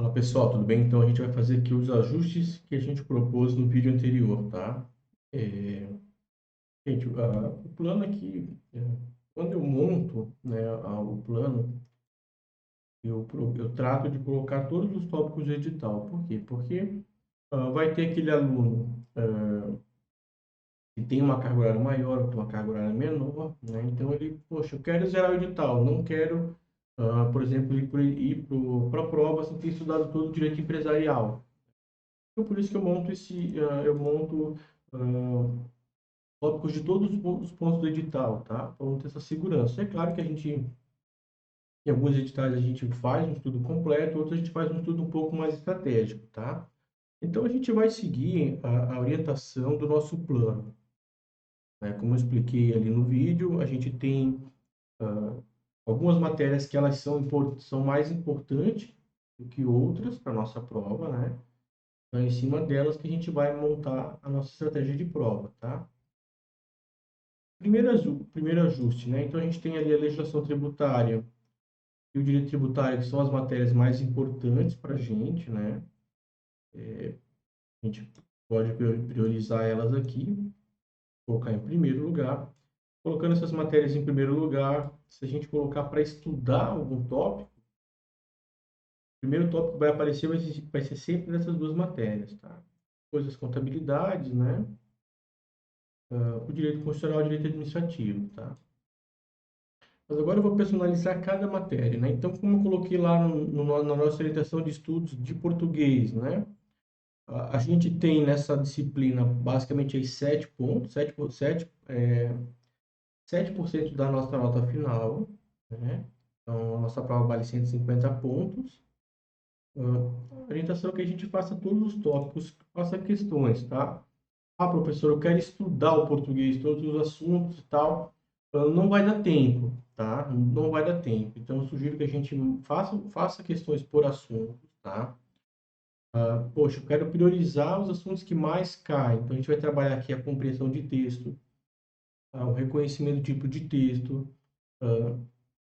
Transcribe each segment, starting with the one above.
Fala pessoal, tudo bem? Então a gente vai fazer aqui os ajustes que a gente propôs no vídeo anterior, tá? É, gente, o plano aqui, quando eu monto, né, o plano, eu trato de colocar todos os tópicos do edital. Por quê? Porque vai ter aquele aluno que tem uma carga horária maior, ou tem uma carga horária menor, né? Então ele, poxa, eu quero zerar o edital, não quero, por exemplo, ir para a prova sem ter estudado todo o direito empresarial. Então, por isso que eu monto tópicos de todos os pontos do edital, tá? Para ter essa segurança. É claro que em alguns editais a gente faz um estudo completo, outros a gente faz um estudo um pouco mais estratégico, tá? Então, a gente vai seguir a orientação do nosso plano, né? Como eu expliquei ali no vídeo, a gente tem algumas matérias que elas são mais importantes do que outras para a nossa prova, né? Então, é em cima delas que a gente vai montar a nossa estratégia de prova, tá? Primeiro ajuste, né? Então, a gente tem ali a legislação tributária e o direito tributário, que são as matérias mais importantes para a gente, né? A gente pode priorizar elas aqui, colocar em primeiro lugar. Colocando essas matérias em primeiro lugar, se a gente colocar para estudar algum tópico, o primeiro tópico que vai aparecer vai ser sempre nessas duas matérias, tá? Coisas contabilidades, né? O direito constitucional e o direito administrativo, tá? Mas agora eu vou personalizar cada matéria, né? Então, como eu coloquei lá na nossa orientação de estudos de português, né? A gente tem nessa disciplina basicamente aí 7 pontos, 7% da nossa nota final, né? Então, a nossa prova vale 150 pontos. A orientação é que a gente faça todos os tópicos, faça questões, tá? Ah, professor, eu quero estudar o português, todos os assuntos e tal. Não vai dar tempo, tá? Não vai dar tempo. Então, eu sugiro que a gente faça questões por assunto, tá? Poxa, eu quero priorizar os assuntos que mais caem. Então, a gente vai trabalhar aqui a compreensão de texto, o reconhecimento do tipo de texto, ah,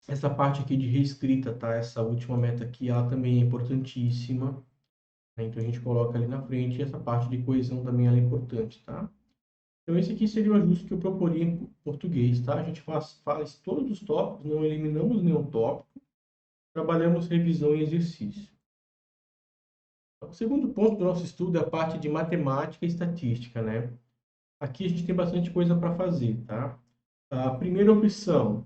essa parte aqui de reescrita, tá? Essa última meta aqui, ela também é importantíssima, né? Então, a gente coloca ali na frente. E essa parte de coesão também ela é importante, tá? Então, esse aqui seria o ajuste que eu proporia em português, tá? A gente faz todos os tópicos, não eliminamos nenhum tópico, trabalhamos revisão e exercício. O segundo ponto do nosso estudo é a parte de matemática e estatística, né? Aqui a gente tem bastante coisa para fazer, tá? A primeira opção,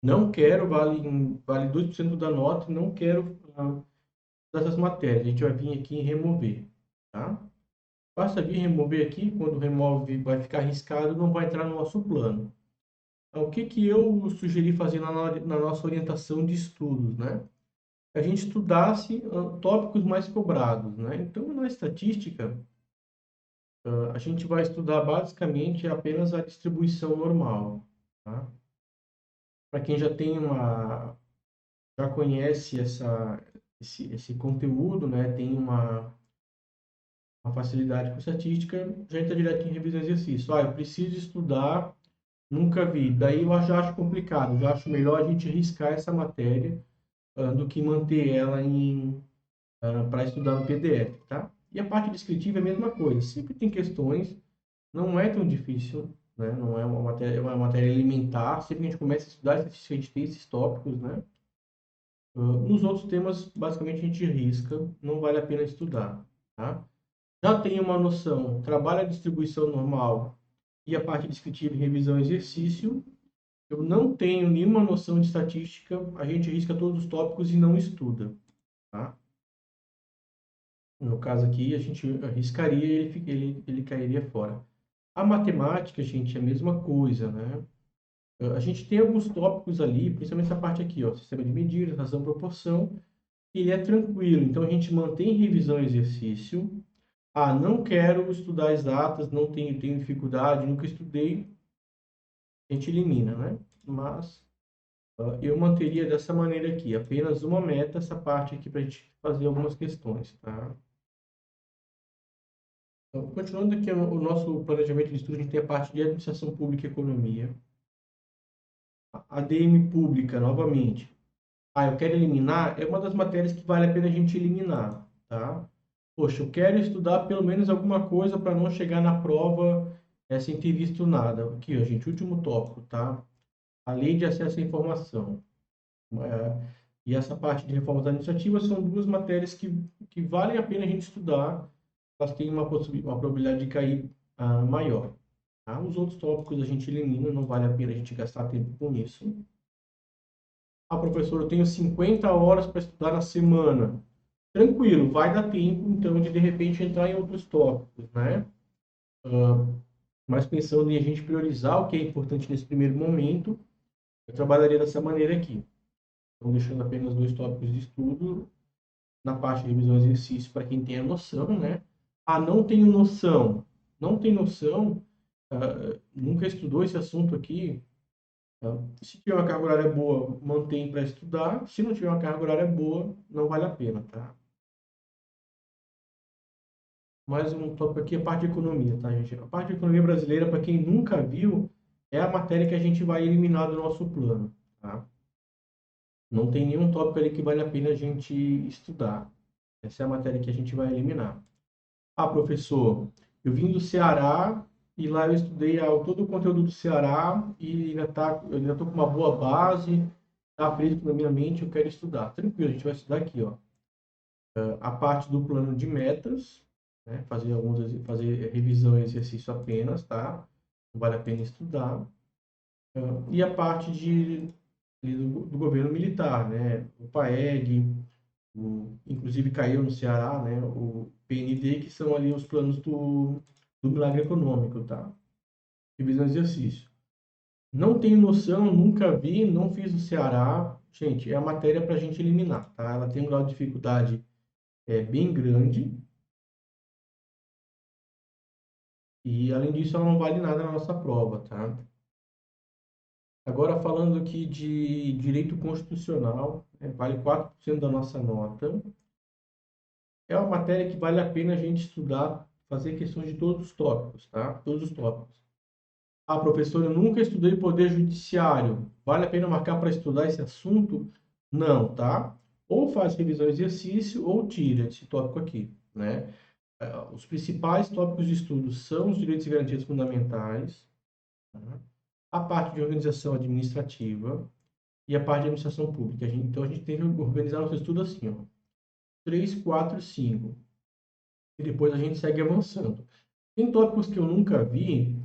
não quero, vale 2% da nota, não quero dessas matérias. A gente vai vir aqui em remover, tá? Basta vir remover aqui, quando remove vai ficar arriscado, não vai entrar no nosso plano. Então, o que que eu sugeri fazer na nossa orientação de estudos, né? A gente estudasse tópicos mais cobrados, né? Então, na estatística, a gente vai estudar basicamente apenas a distribuição normal, tá? Para quem já conhece esse conteúdo, né? Tem uma facilidade com estatística, já entra direto em revisão e exercício. Eu preciso estudar, nunca vi. Daí eu já acho complicado, já acho melhor a gente riscar essa matéria do que manter ela para estudar no PDF, tá? E a parte descritiva é a mesma coisa. Sempre tem questões, não é tão difícil, né? Não é uma matéria elementar. Sempre que a gente começa a estudar, a gente tem esses tópicos, né? Nos outros temas, basicamente, a gente risca, não vale a pena estudar, tá? Já tem uma noção, trabalha a distribuição normal e a parte descritiva e revisão e exercício. Eu não tenho nenhuma noção de estatística, a gente risca todos os tópicos e não estuda, tá? No caso aqui, a gente arriscaria e ele cairia fora. A matemática, gente, é a mesma coisa, né? A gente tem alguns tópicos ali, principalmente essa parte aqui, ó, sistema de medidas, razão, proporção, ele é tranquilo. Então, a gente mantém revisão e exercício. Não quero estudar exatas, não tenho dificuldade, nunca estudei, a gente elimina, né? Mas eu manteria dessa maneira aqui, apenas uma meta, essa parte aqui, para a gente fazer algumas questões, tá? Então, continuando aqui o nosso planejamento de estudo, a gente tem a parte de administração pública e economia. A ADM pública, novamente. Ah, eu quero eliminar, é uma das matérias que vale a pena a gente eliminar, tá? Poxa, eu quero estudar pelo menos alguma coisa para não chegar na prova sem ter visto nada. Aqui, ó, gente, último tópico, tá? A lei de acesso à informação. E essa parte de reformas administrativas são duas matérias que valem a pena a gente estudar. Elas têm uma probabilidade de cair maior. Tá? Os outros tópicos a gente elimina, não vale a pena a gente gastar tempo com isso. Ah, professor, eu tenho 50 horas para estudar na semana. Tranquilo, vai dar tempo, então, de repente entrar em outros tópicos, né? Mas pensando em a gente priorizar o que é importante nesse primeiro momento, eu trabalharia dessa maneira aqui. Então, deixando apenas dois tópicos de estudo, na parte de revisão e exercício, para quem tem a noção, né? Ah, não tenho noção. Não tem noção, nunca estudou esse assunto aqui. Se tiver uma carga horária boa, mantém para estudar. Se não tiver uma carga horária boa, não vale a pena, tá? Mais um tópico aqui, a parte de economia, tá, gente? A parte de economia brasileira, para quem nunca viu, é a matéria que a gente vai eliminar do nosso plano, tá? Não tem nenhum tópico ali que vale a pena a gente estudar. Essa é a matéria que a gente vai eliminar. Ah, professor, eu vim do Ceará e lá eu estudei todo o conteúdo do Ceará e eu ainda tô com uma boa base, tá fresco na minha mente, eu quero estudar. Tranquilo, a gente vai estudar aqui, ó. A parte do plano de metas, né? Fazer revisão e exercício apenas, tá? Não vale a pena estudar. E a parte do governo militar, né? O PAEG, inclusive caiu no Ceará, né? O PND, que são ali os planos do milagre econômico, tá? Revisão e exercício. Não tenho noção, nunca vi, não fiz no Ceará. Gente, é a matéria para a gente eliminar, tá? Ela tem um grau de dificuldade bem grande e, além disso, ela não vale nada na nossa prova, tá? Agora, falando aqui de direito constitucional, vale 4% da nossa nota. É uma matéria que vale a pena a gente estudar, fazer questões de todos os tópicos, tá? Todos os tópicos. Ah, professor, eu nunca estudei Poder Judiciário. Vale a pena marcar para estudar esse assunto? Não, tá? Ou faz revisão e exercício ou tira esse tópico aqui, né? Os principais tópicos de estudo são os direitos e garantias fundamentais, tá? A parte de organização administrativa e a parte de administração pública. Então, a gente tem que organizar nosso estudo assim, ó. 3, 4, 5. E depois a gente segue avançando. Tem tópicos que eu nunca vi,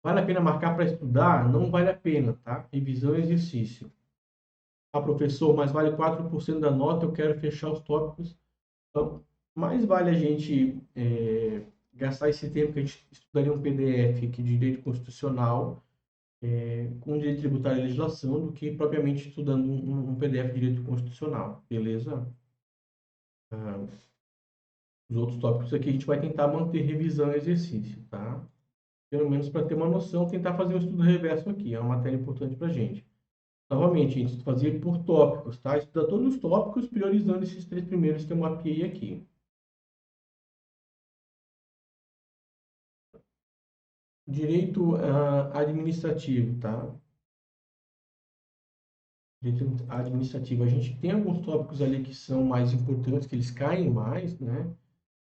vale a pena marcar para estudar? Não vale a pena, tá? Revisão e exercício. Ah, professor, mas vale 4% da nota, eu quero fechar os tópicos. Então, mais vale a gente gastar esse tempo que a gente estudaria um PDF aqui de direito constitucional com direito tributário e legislação do que propriamente estudando um PDF de direito constitucional, beleza? Ah, os outros tópicos aqui a gente vai tentar manter revisão e exercício, tá? Pelo menos para ter uma noção, tentar fazer um estudo reverso aqui, é uma matéria importante para a gente. Novamente, a gente fazia por tópicos, tá? Estuda todos os tópicos, priorizando esses três primeiros que eu mapeei aqui. Direito administrativo, tá? Direito administrativo, a gente tem alguns tópicos ali que são mais importantes, que eles caem mais, né?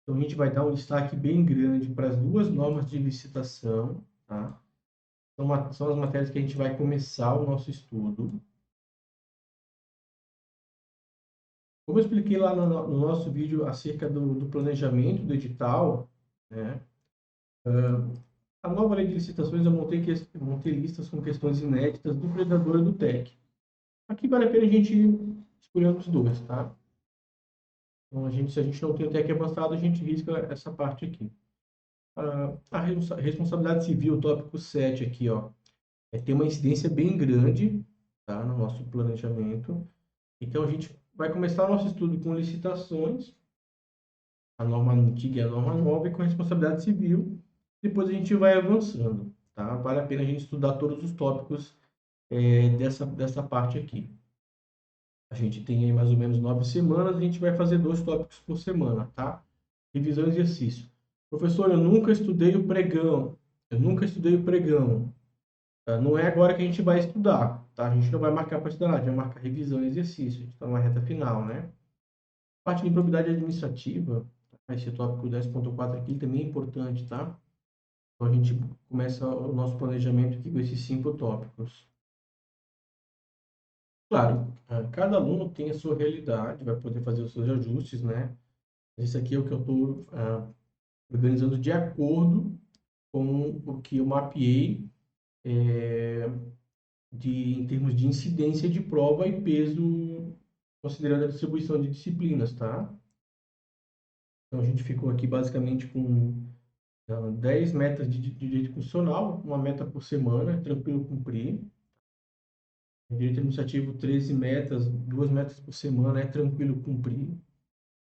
Então, a gente vai dar um destaque bem grande para as duas normas de licitação, tá? São as matérias que a gente vai começar o nosso estudo. Como eu expliquei lá no nosso vídeo acerca do planejamento do edital, né? A nova lei de licitações eu montei listas com questões inéditas do Predador e do TEC. Aqui vale a pena a gente escolher um dos dois, tá? Então, se a gente não tem o TEC avançado, a gente risca essa parte aqui. A responsabilidade civil, tópico 7 aqui, ó, tem uma incidência bem grande, tá, no nosso planejamento. Então, a gente vai começar o nosso estudo com licitações, a norma antiga e a norma nova, e com responsabilidade civil. Depois a gente vai avançando, tá? Vale a pena a gente estudar todos os tópicos dessa parte aqui. A gente tem aí mais ou menos 9 semanas, a gente vai fazer 2 tópicos por semana, tá? Revisão e exercício. Professor, eu nunca estudei o pregão. Eu nunca estudei o pregão. Não é agora que a gente vai estudar. tá? A gente não vai marcar para estudar, a gente vai marcar revisão e exercício. A gente está numa reta final, né? Parte de improbidade administrativa, tá? Esse tópico 10.4 aqui também é importante, tá? Então, a gente começa o nosso planejamento aqui com esses 5 tópicos. Claro, cada aluno tem a sua realidade, vai poder fazer os seus ajustes, né? Esse aqui é o que eu estou organizando de acordo com o que eu mapeei em termos de incidência de prova e peso, considerando a distribuição de disciplinas, tá? Então, a gente ficou aqui basicamente com 10 metas de direito constitucional, uma meta por semana, é tranquilo cumprir. Direito administrativo, 13 metas, 2 metas por semana, é tranquilo cumprir.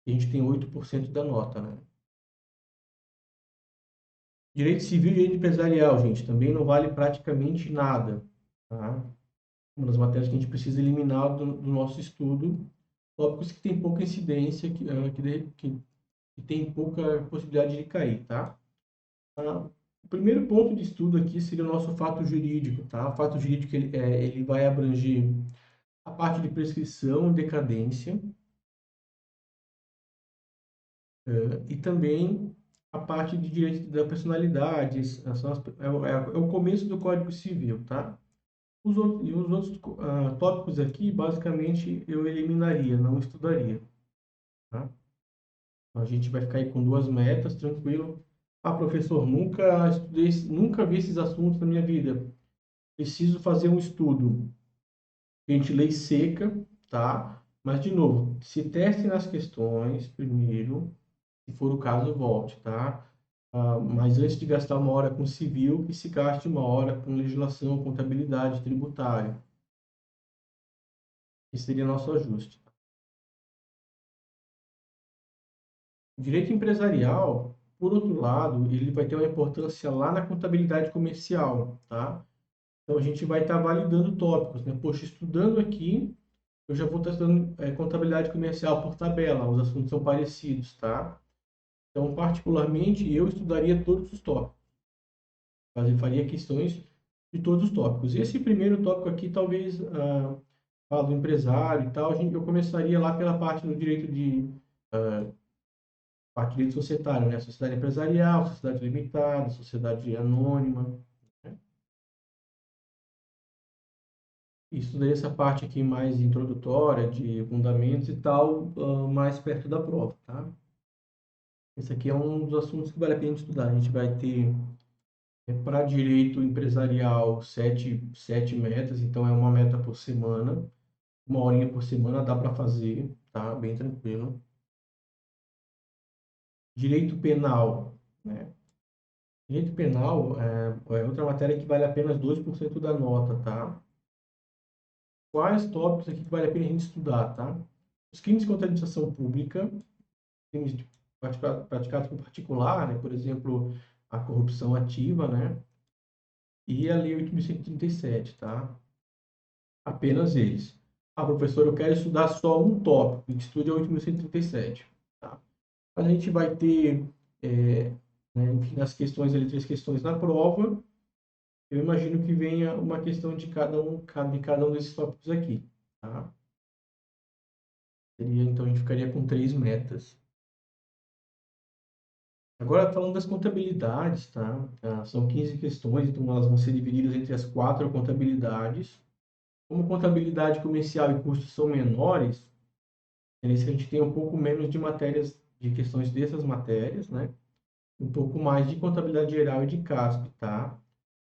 E a gente tem 8% da nota, né? Direito civil e direito empresarial, gente, também não vale praticamente nada, tá? Uma das matérias que a gente precisa eliminar do nosso estudo, tópicos que têm pouca incidência, que tem pouca possibilidade de cair, tá? O primeiro ponto de estudo aqui seria o nosso fato jurídico, tá? O fato jurídico, ele vai abranger a parte de prescrição e decadência, e também a parte de direito da personalidade, é o começo do Código Civil, tá? Os outros tópicos aqui, basicamente, eu eliminaria, não estudaria, tá? A gente vai ficar aí com 2 metas, tranquilo. Ah, professor, nunca estudei, nunca vi esses assuntos na minha vida. Preciso fazer um estudo. A gente lei seca, tá? Mas, de novo, se teste nas questões primeiro, se for o caso, volte, tá? Mas antes de gastar 1 hora com civil, que se gaste 1 hora com legislação, contabilidade, tributária. Esse seria nosso ajuste. O direito empresarial, por outro lado, ele vai ter uma importância lá na contabilidade comercial, tá? Então, a gente vai estar validando tópicos, né? Poxa, estudando aqui, eu já vou estar estudando contabilidade comercial por tabela, os assuntos são parecidos, tá? Então, particularmente, eu estudaria todos os tópicos. Faria questões de todos os tópicos. Esse primeiro tópico aqui, talvez, fala do empresário e tal, eu começaria lá pela parte do direito parte de direito societário, né? Sociedade empresarial, sociedade limitada, sociedade anônima, né? E estudaria essa parte aqui mais introdutória, de fundamentos e tal, mais perto da prova, tá? Esse aqui é um dos assuntos que vale a pena estudar. A gente vai ter, para direito empresarial, sete metas, então é uma meta por semana. 1 horinha por semana dá para fazer, tá? Bem tranquilo. Direito penal, né? Direito penal é outra matéria que vale apenas 2% da nota, tá? Quais tópicos aqui que vale a pena a gente estudar, tá? Os crimes contra a administração pública, crimes praticados por particular, né? Por exemplo, a corrupção ativa, né? E a Lei 8.137, tá? Apenas eles. Ah, professor, eu quero estudar só um tópico, estude a 8.137, tá? A gente vai ter, é, né, enfim, as questões ali, 3 questões na prova. Eu imagino que venha uma questão de cada um desses tópicos aqui, tá? Então, a gente ficaria com 3 metas. Agora, falando das contabilidades, tá? São 15 questões, então elas vão ser divididas entre as 4 contabilidades. Como contabilidade comercial e custos são menores, a gente tem um pouco menos de matérias, de questões dessas matérias, né? Um pouco mais de contabilidade geral e de CASP, tá?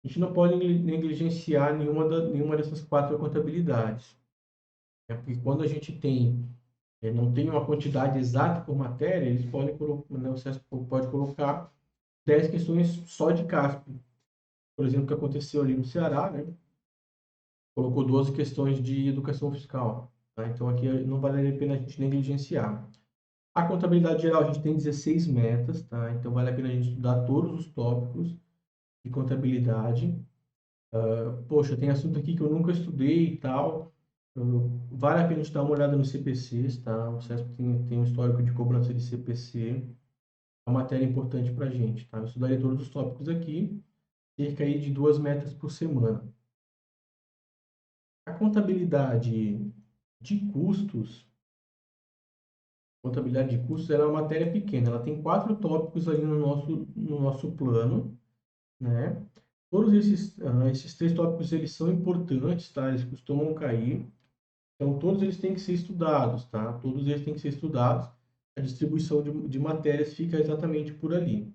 A gente não pode negligenciar nenhuma dessas 4 contabilidades. Porque quando a gente não tem uma quantidade exata por matéria, eles podem colocar, né, o CESP pode colocar 10 questões só de CASP. Por exemplo, o que aconteceu ali no Ceará, né? Colocou 12 questões de educação fiscal, tá? Então, aqui não vale a pena a gente negligenciar. A contabilidade geral, a gente tem 16 metas, tá? Então, vale a pena a gente estudar todos os tópicos de contabilidade. Poxa, tem assunto aqui que eu nunca estudei e tal. Vale a pena a gente dar uma olhada nos CPCs, tá? O CESP tem um histórico de cobrança de CPC. É uma matéria importante para a gente, tá? Eu estudaria todos os tópicos aqui, cerca aí de 2 metas por semana. A contabilidade de custos, ela é uma matéria pequena, ela tem 4 tópicos ali no nosso plano, né? Todos esses 3 tópicos, eles são importantes, tá? Eles costumam cair. Então, todos eles têm que ser estudados, tá? Todos eles têm que ser estudados. A distribuição de matérias fica exatamente por ali.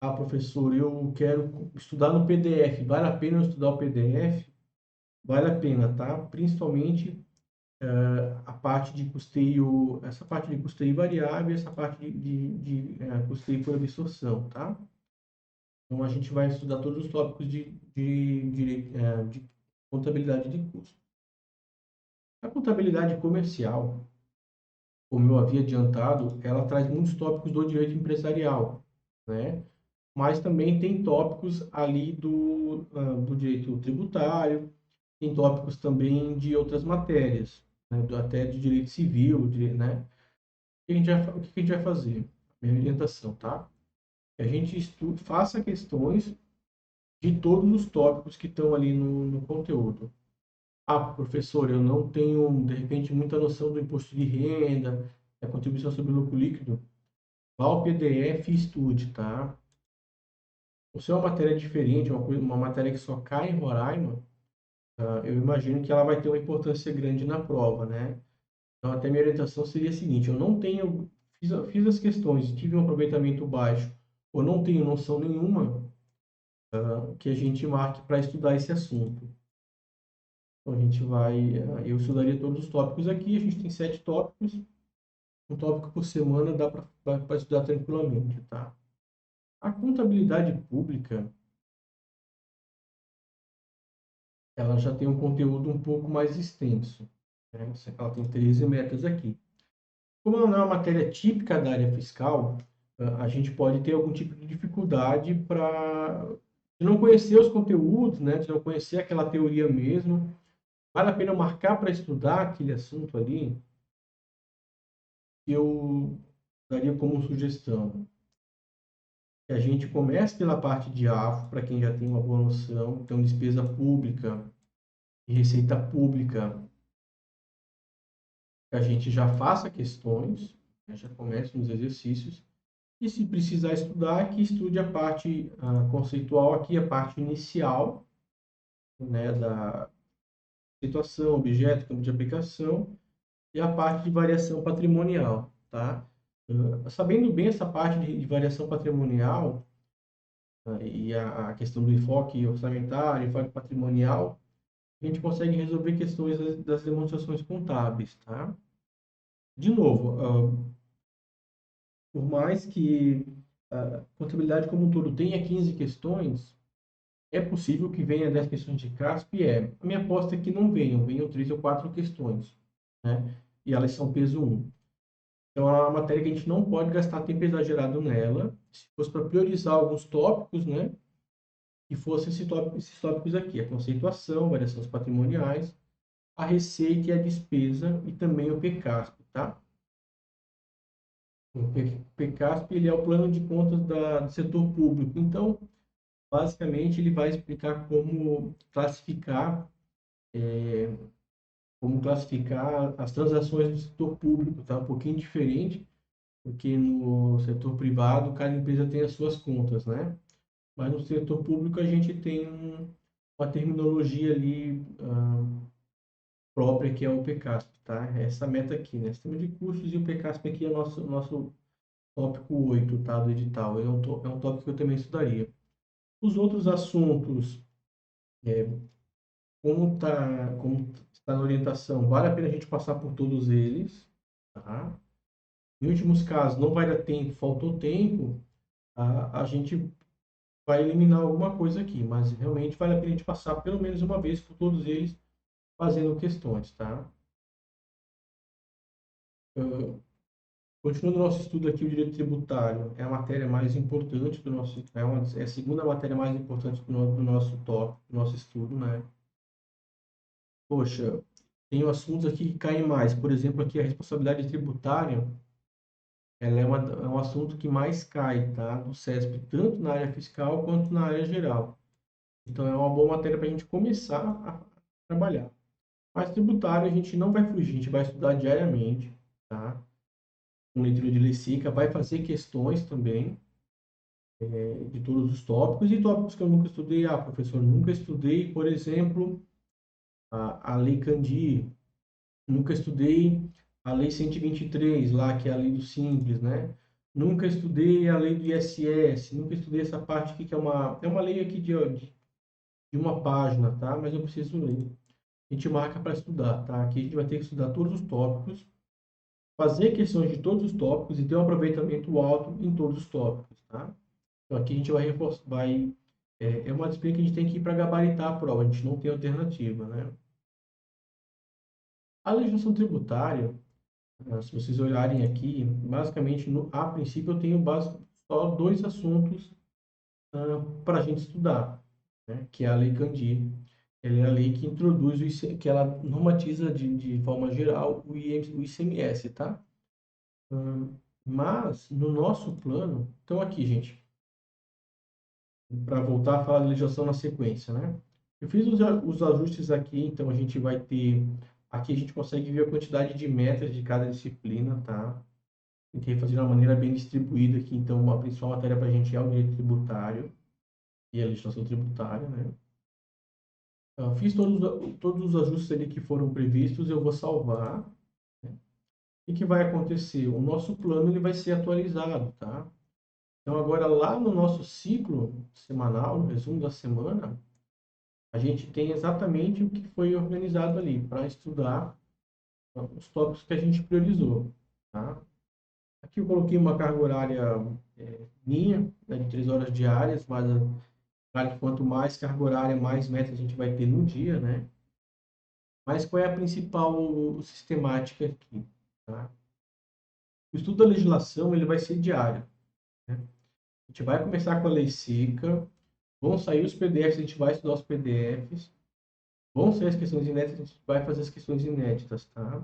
Ah, professor, eu quero estudar no PDF. Vale a pena eu estudar o PDF? Vale a pena, tá? Principalmente a parte de custeio, essa parte de custeio variável, essa parte de custeio por absorção, tá? Então, a gente vai estudar todos os tópicos de contabilidade de custo. A contabilidade comercial, como eu havia adiantado, ela traz muitos tópicos do direito empresarial, né? Mas também tem tópicos ali do direito tributário, tem tópicos também de outras matérias, né? Até de direito civil, né? O que a gente vai fazer? Minha orientação, tá? A gente faça questões de todos os tópicos que estão ali no conteúdo. Ah, professor, eu não tenho, de repente, muita noção do imposto de renda, da contribuição sobre o lucro líquido. Vá ao PDF e estude, tá? Se é uma matéria diferente, uma matéria que só cai em Roraima, eu imagino que ela vai ter uma importância grande na prova, né? Então, até minha orientação seria a seguinte: eu não tenho, fiz as questões, tive um aproveitamento baixo, ou não tenho noção nenhuma, que a gente marque para estudar esse assunto. Então, eu estudaria todos os tópicos aqui, a gente tem 7 tópicos, um tópico por semana dá para estudar tranquilamente, tá? A contabilidade pública, ela já tem um conteúdo um pouco mais extenso, né? Ela tem 13 metas aqui. Como ela não é uma matéria típica da área fiscal, a gente pode ter algum tipo de dificuldade de não conhecer os conteúdos, né? De não conhecer aquela teoria mesmo. Vale a pena marcar para estudar aquele assunto ali? Eu daria como sugestão que a gente comece pela parte de AFO, para quem já tem uma boa noção, então despesa pública e receita pública, que a gente já faça questões, né? Já comece nos exercícios. E se precisar estudar, que estude a parte conceitual aqui, a parte inicial, né, da situação, objeto, campo de aplicação, e a parte de variação patrimonial, tá? Sabendo bem essa parte de variação patrimonial, e a questão do enfoque orçamentário, enfoque patrimonial, a gente consegue resolver questões das demonstrações contábeis, tá? De novo, por mais que a contabilidade como um todo tenha 15 questões, é possível que venha 10 questões de CASP? É. A minha aposta é que não venham 3 ou 4 questões, né? E elas são peso 1. Então, é uma matéria que a gente não pode gastar tempo exagerado nela. Se fosse para priorizar alguns tópicos, né? Que fossem esses tópicos aqui: a conceituação, variações patrimoniais, a receita e a despesa, e também o PCASP, tá? O PCASP, ele é o plano de contas do setor público. Então, basicamente, ele vai explicar como classificar as transações do setor público, tá? Um pouquinho diferente, porque no setor privado cada empresa tem as suas contas, né? Mas no setor público a gente tem uma terminologia ali própria, que é o PCASP, tá? É essa meta aqui, né? Sistema de custos, e o PCASP aqui é nosso tópico 8, tá? Do edital. É um tópico que eu também estudaria. Os outros assuntos, como está na orientação, vale a pena a gente passar por todos eles, tá? Em últimos casos, não vai dar tempo, faltou tempo, a gente vai eliminar alguma coisa aqui, mas realmente vale a pena a gente passar pelo menos uma vez por todos eles, fazendo questões, tá? Uh, Continuando o nosso estudo aqui, o direito tributário é a matéria mais importante é a segunda matéria mais importante do nosso tópico, do nosso estudo, né? Poxa, tem assuntos aqui que caem mais, por exemplo, aqui a responsabilidade tributária, ela é um assunto que mais cai, tá? Do CESP, tanto na área fiscal quanto na área geral. Então, é uma boa matéria para a gente começar trabalhar. Mas tributário a gente não vai fugir, a gente vai estudar diariamente, tá? Com leitura de lei seca, vai fazer questões também, de todos os tópicos, e tópicos que eu nunca estudei. Ah, professor, nunca estudei, por exemplo, a Lei Candir, nunca estudei a Lei 123 lá, que é a lei do Simples, né? Nunca estudei a lei do ISS, nunca estudei essa parte aqui, que é uma lei aqui de uma página, tá? Mas eu preciso ler. A gente marca para estudar, tá? Aqui a gente vai ter que estudar todos os tópicos, fazer questões de todos os tópicos e ter um aproveitamento alto em todos os tópicos, tá? Então aqui a gente vai reforçar, é uma disciplina que a gente tem que ir para gabaritar a prova, a gente não tem alternativa, né? A legislação tributária, se vocês olharem aqui, basicamente, a princípio eu tenho só dois assuntos para a gente estudar, né? Que é a Lei Candir. Ela é a lei que introduz, que ela normatiza de forma geral o ICMS, tá? Hum, Mas, no nosso plano, então aqui, gente, para voltar a falar de legislação na sequência, né? Eu fiz os ajustes aqui, então a gente vai ter, aqui a gente consegue ver a quantidade de metas de cada disciplina, tá? Tentei fazer de uma maneira bem distribuída aqui, então a principal matéria para a gente é o direito tributário e a legislação tributária, né? Fiz todos os ajustes ali que foram previstos, eu vou salvar, né? O que vai acontecer? O nosso plano ele vai ser atualizado, tá? Então, agora lá no nosso ciclo semanal, no resumo da semana, a gente tem exatamente o que foi organizado ali para estudar os tópicos que a gente priorizou, tá? Aqui eu coloquei uma carga horária minha, né, de 3 horas diárias, mas claro que quanto mais carga horária, mais metas a gente vai ter no dia, né? Mas qual é a principal sistemática aqui, tá? O estudo da legislação ele vai ser diário, né? A gente vai começar com a lei seca, vão sair os PDFs, a gente vai estudar os PDFs, vão sair as questões inéditas, a gente vai fazer as questões inéditas, tá?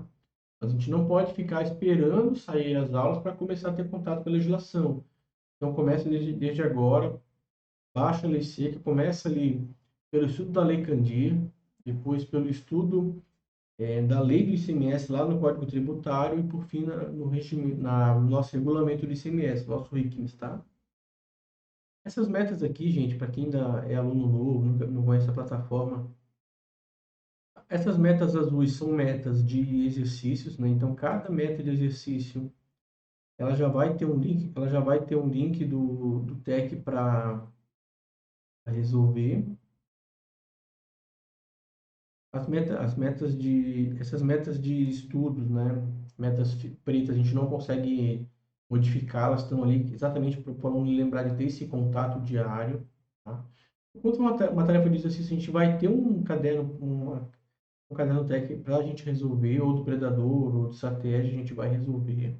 Mas a gente não pode ficar esperando sair as aulas para começar a ter contato com a legislação. Então começa desde agora, baixa a lei seca, começa ali pelo estudo da Lei Candir, depois pelo estudo da lei do ICMS lá no Código Tributário e, por fim, no regime, no nosso regulamento do ICMS, nosso RICMS, tá? Essas metas aqui, gente, para quem ainda é aluno novo, nunca, não conhece a plataforma, essas metas azuis são metas de exercícios, né? Então, cada meta de exercício, ela já vai ter um link, ela já vai ter um link do TEC para resolver. Essas metas de estudos, né? Metas pretas, a gente não consegue modificá-las, estão ali exatamente para não lembrar de ter esse contato diário, tá? Enquanto uma tarefa de exercício, a gente vai ter um caderno técnico para a gente resolver, ou do predador, ou de estratégia, a gente vai resolver.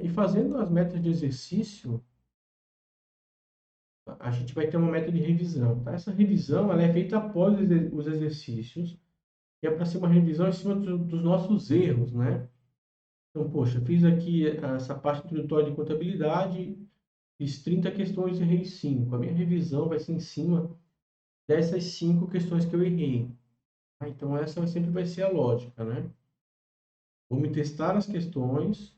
E fazendo as metas de exercício, a gente vai ter uma meta de revisão, tá? Essa revisão, ela é feita após os exercícios, que é para ser uma revisão em cima dos nossos erros, né? Então, poxa, fiz aqui essa parte introdutória de contabilidade, fiz 30 questões e errei 5. A minha revisão vai ser em cima dessas 5 questões que eu errei. Tá? Então, essa sempre vai ser a lógica, né? Vou me testar as questões,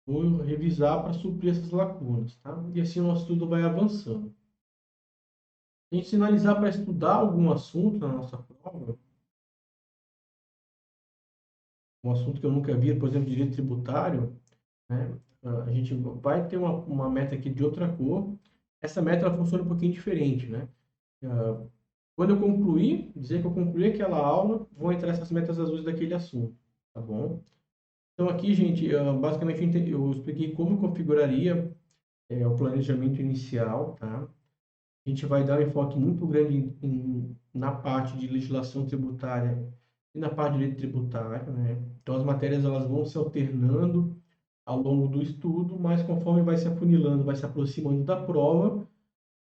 vou revisar para suprir essas lacunas, tá? E assim o nosso estudo vai avançando. Se a gente sinalizar para estudar algum assunto na nossa prova, um assunto que eu nunca vi, por exemplo, direito tributário, né? A gente vai ter uma meta aqui de outra cor. Essa meta ela funciona um pouquinho diferente, né? Quando eu concluir, dizer que eu concluí aquela aula, vão entrar essas metas azuis daquele assunto, tá bom? Então aqui, gente, basicamente eu expliquei como eu configuraria o planejamento inicial, tá? A gente vai dar um enfoque muito grande na parte de legislação tributária e na parte de direito tributário, né? Então as matérias elas vão se alternando ao longo do estudo, mas conforme vai se afunilando, vai se aproximando da prova,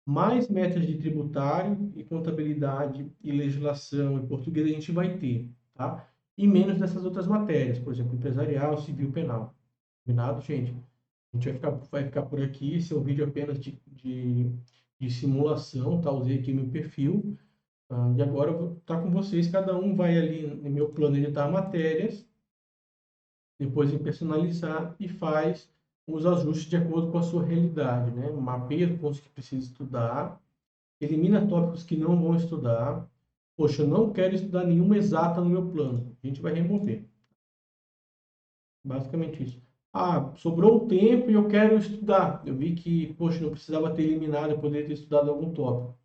mais metas de tributário e contabilidade e legislação em português a gente vai ter, tá? E menos dessas outras matérias, por exemplo, empresarial, civil, penal. Combinado, gente? A gente vai ficar por aqui. Esse é um vídeo apenas de simulação, tá? Usei aqui meu perfil. E agora eu vou estar com vocês, cada um vai ali no meu plano editar matérias, depois em personalizar e faz os ajustes de acordo com a sua realidade, né? Mapeia os pontos que precisa estudar, elimina tópicos que não vão estudar. Poxa, eu não quero estudar nenhuma exata no meu plano. A gente vai remover. Basicamente isso. Ah, sobrou um tempo e eu quero estudar. Eu vi que, poxa, não precisava ter eliminado, eu poderia ter estudado algum tópico.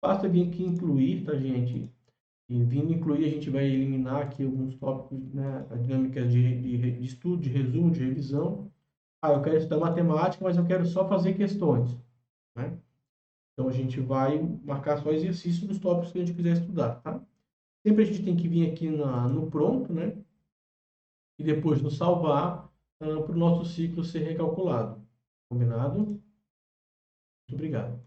Basta vir aqui incluir, tá, gente? E vindo incluir, a gente vai eliminar aqui alguns tópicos, né? A dinâmica de estudo, de resumo, de revisão. Ah, eu quero estudar matemática, mas eu quero só fazer questões, né? Então a gente vai marcar só exercício dos tópicos que a gente quiser estudar, tá? Sempre a gente tem que vir aqui no pronto, né? E depois no salvar para o nosso ciclo ser recalculado. Combinado? Muito obrigado.